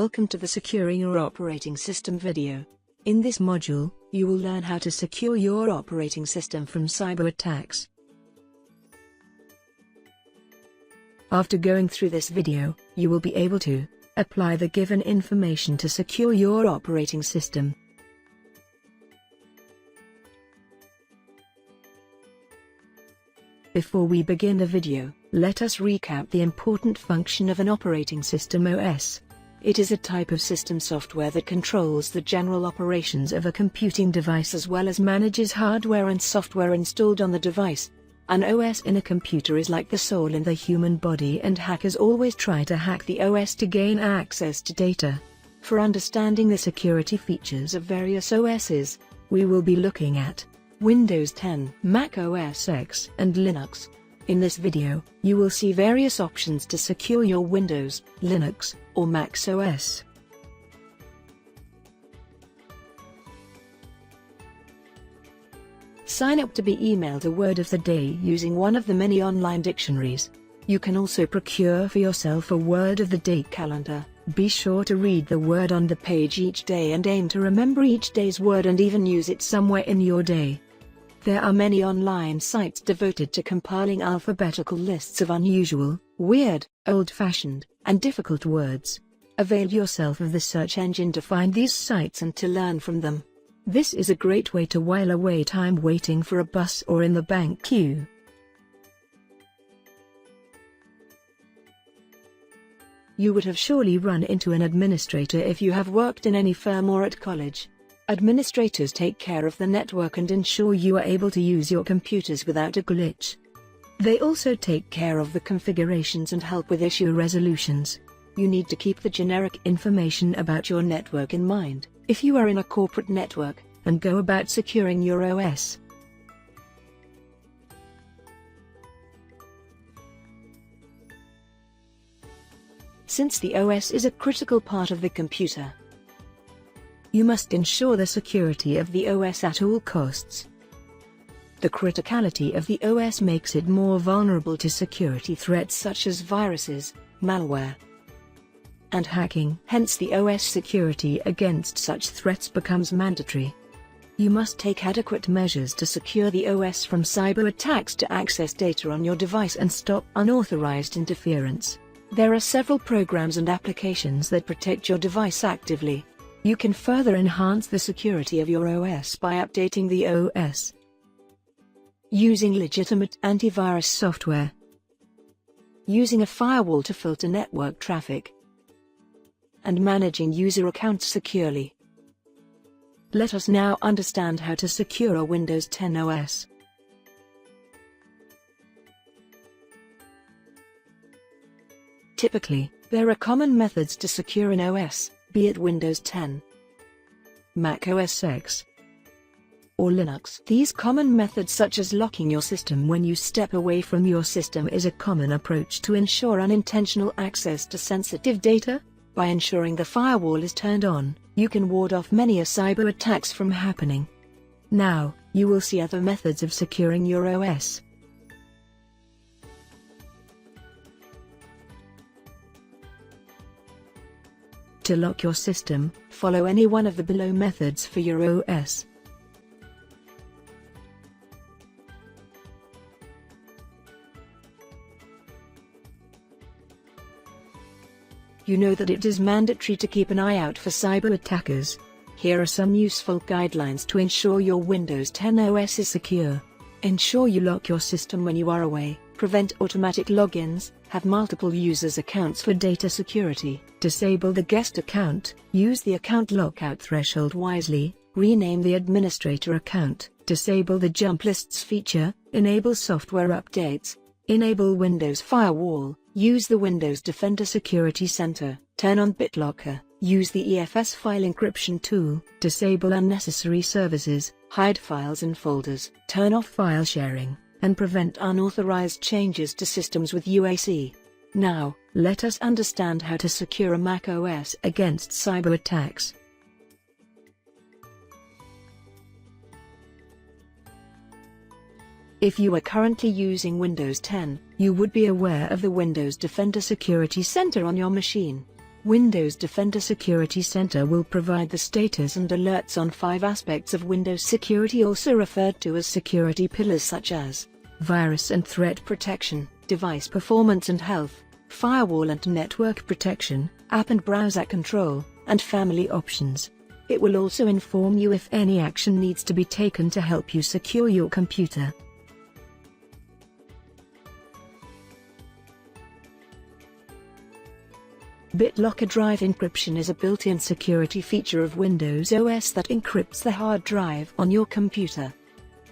Welcome to the Securing Your Operating System video. In this module, you will learn how to secure your operating system from cyber attacks. After going through this video, you will be able to apply the given information to secure your operating system. Before we begin the video, let us recap the important function of an operating system OS. It is a type of system software that controls the general operations of a computing device as well as manages hardware and software installed on the device. An OS in a computer is like the soul in the human body, and hackers always try to hack the OS to gain access to data. For understanding the security features of various OSs, we will be looking at Windows 10, Mac OS X, and Linux. In this video, you will see various options to secure your Windows, Linux, or Mac OS. Sign up to be emailed a word of the day using one of the many online dictionaries. You can also procure for yourself a word of the day calendar. Be sure to read the word on the page each day and aim to remember each day's word and even use it somewhere in your day. There are many online sites devoted to compiling alphabetical lists of unusual, weird, old-fashioned, and difficult words. Avail yourself of the search engine to find these sites and to learn from them. This is a great way to while away time waiting for a bus or in the bank queue. You would have surely run into an administrator if you have worked in any firm or at college. Administrators take care of the network and ensure you are able to use your computers without a glitch. They also take care of the configurations and help with issue resolutions. You need to keep the generic information about your network in mind if you are in a corporate network, and go about securing your OS. Since the OS is a critical part of the computer, you must ensure the security of the OS at all costs. The criticality of the OS makes it more vulnerable to security threats such as viruses, malware, and hacking. Hence, the OS security against such threats becomes mandatory. You must take adequate measures to secure the OS from cyber attacks to access data on your device and stop unauthorized interference. There are several programs and applications that protect your device actively. You can further enhance the security of your OS by updating the OS, using legitimate antivirus software, using a firewall to filter network traffic, and managing user accounts securely. Let us now understand how to secure a Windows 10 OS. Typically, there are common methods to secure an OS, be it Windows 10, Mac OS X, or Linux. These common methods, such as locking your system when you step away from your system, is a common approach to ensure unintentional access to sensitive data. By ensuring the firewall is turned on, you can ward off many cyber attacks from happening. Now, you will see other methods of securing your OS. To lock your system, follow any one of the below methods for your OS. You know that it is mandatory to keep an eye out for cyber attackers. Here are some useful guidelines to ensure your Windows 10 OS is secure. Ensure you lock your system when you are away, prevent automatic logins, have multiple users' accounts for data security, disable the guest account, use the account lockout threshold wisely, rename the administrator account, disable the jump lists feature, enable software updates, enable Windows Firewall, use the Windows Defender Security Center, turn on BitLocker, use the EFS file encryption tool, disable unnecessary services, hide files and folders, turn off file sharing, and prevent unauthorized changes to systems with UAC. Now, let us understand how to secure a Mac OS against cyber attacks. If you are currently using Windows 10, you would be aware of the Windows Defender Security Center on your machine. Windows Defender Security Center will provide the status and alerts on 5 aspects of Windows security, also referred to as security pillars, such as virus and threat protection, device performance and health, firewall and network protection, app and browser control, and family options. It will also inform you if any action needs to be taken to help you secure your computer. BitLocker Drive Encryption is a built-in security feature of Windows OS that encrypts the hard drive on your computer.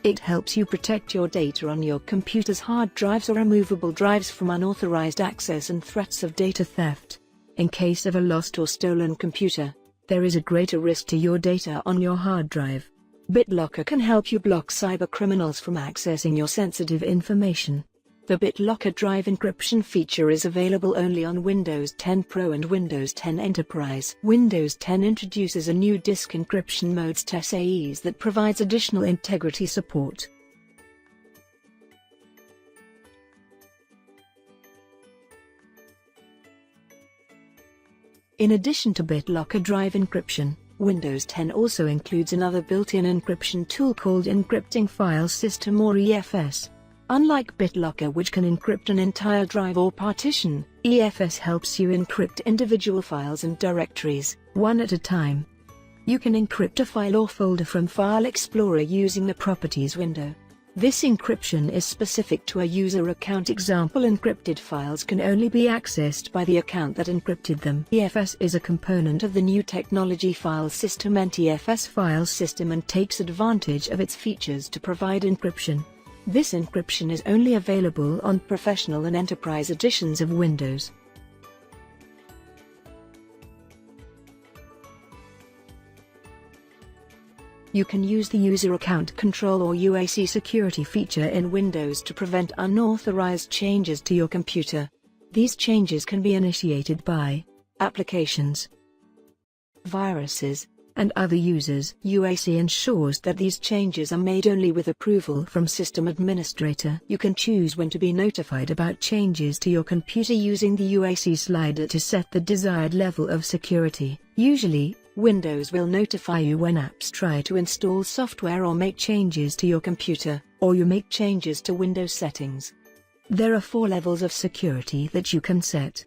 It helps you protect your data on your computer's hard drives or removable drives from unauthorized access and threats of data theft. In case of a lost or stolen computer, there is a greater risk to your data on your hard drive. BitLocker can help you block cybercriminals from accessing your sensitive information. The BitLocker Drive Encryption feature is available only on Windows 10 Pro and Windows 10 Enterprise. Windows 10 introduces a new disk encryption mode TSAEs that provides additional integrity support. In addition to BitLocker Drive Encryption, Windows 10 also includes another built-in encryption tool called Encrypting File System, or EFS. Unlike BitLocker, which can encrypt an entire drive or partition, EFS helps you encrypt individual files and directories, one at a time. You can encrypt a file or folder from File Explorer using the Properties window. This encryption is specific to a user account. Example: encrypted files can only be accessed by the account that encrypted them. EFS is a component of the new technology file system NTFS file system and takes advantage of its features to provide encryption. This encryption is only available on professional and enterprise editions of Windows. You can use the User Account Control or UAC security feature in Windows to prevent unauthorized changes to your computer. These changes can be initiated by applications, viruses, and other users. UAC ensures that these changes are made only with approval from System Administrator. You can choose when to be notified about changes to your computer using the UAC slider to set the desired level of security. Usually, Windows will notify you when apps try to install software or make changes to your computer, or you make changes to Windows settings. There are 4 levels of security that you can set.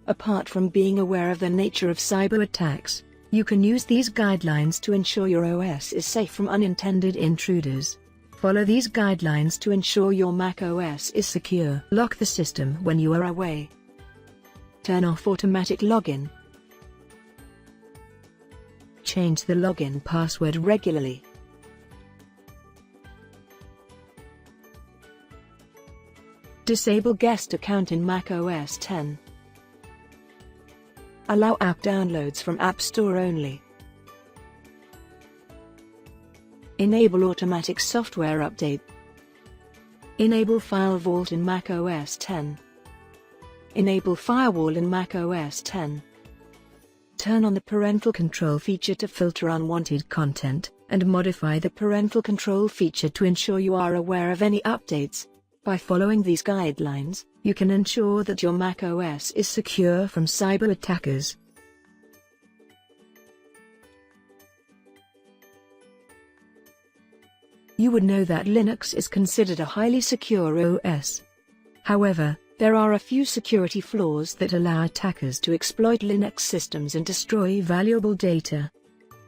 Apart from being aware of the nature of cyber attacks, you can use these guidelines to ensure your OS is safe from unintended intruders. Follow these guidelines to ensure your Mac OS is secure. Lock the system when you are away. Turn off automatic login. Change the login password regularly. Disable guest account in Mac OS 10. Allow app downloads from App Store only. Enable automatic software update. Enable File Vault in Mac OS 10. Enable Firewall in Mac OS 10. Turn on the parental control feature to filter unwanted content, and modify the parental control feature to ensure you are aware of any updates. By following these guidelines, you can ensure that your Mac OS is secure from cyber attackers. You would know that Linux is considered a highly secure OS. However, there are a few security flaws that allow attackers to exploit Linux systems and destroy valuable data.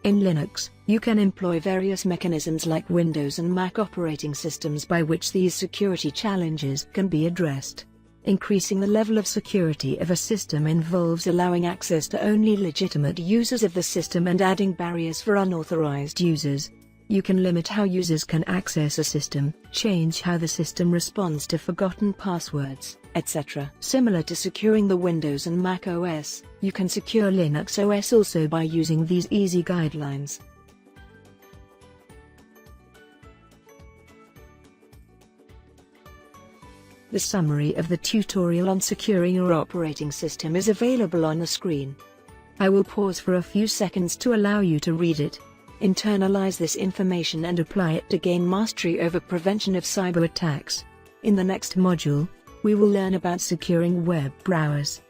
In Linux, you can employ various mechanisms like Windows and Mac operating systems by which these security challenges can be addressed. Increasing the level of security of a system involves allowing access to only legitimate users of the system and adding barriers for unauthorized users. You can limit how users can access a system, change how the system responds to forgotten passwords, etc. Similar to securing the Windows and Mac OS, you can secure Linux OS also by using these easy guidelines. The summary of the tutorial on securing your operating system is available on the screen. I will pause for a few seconds to allow you to read it. internalize this information and apply it to gain mastery over prevention of cyber attacks. In the next module, we will learn about securing web browsers.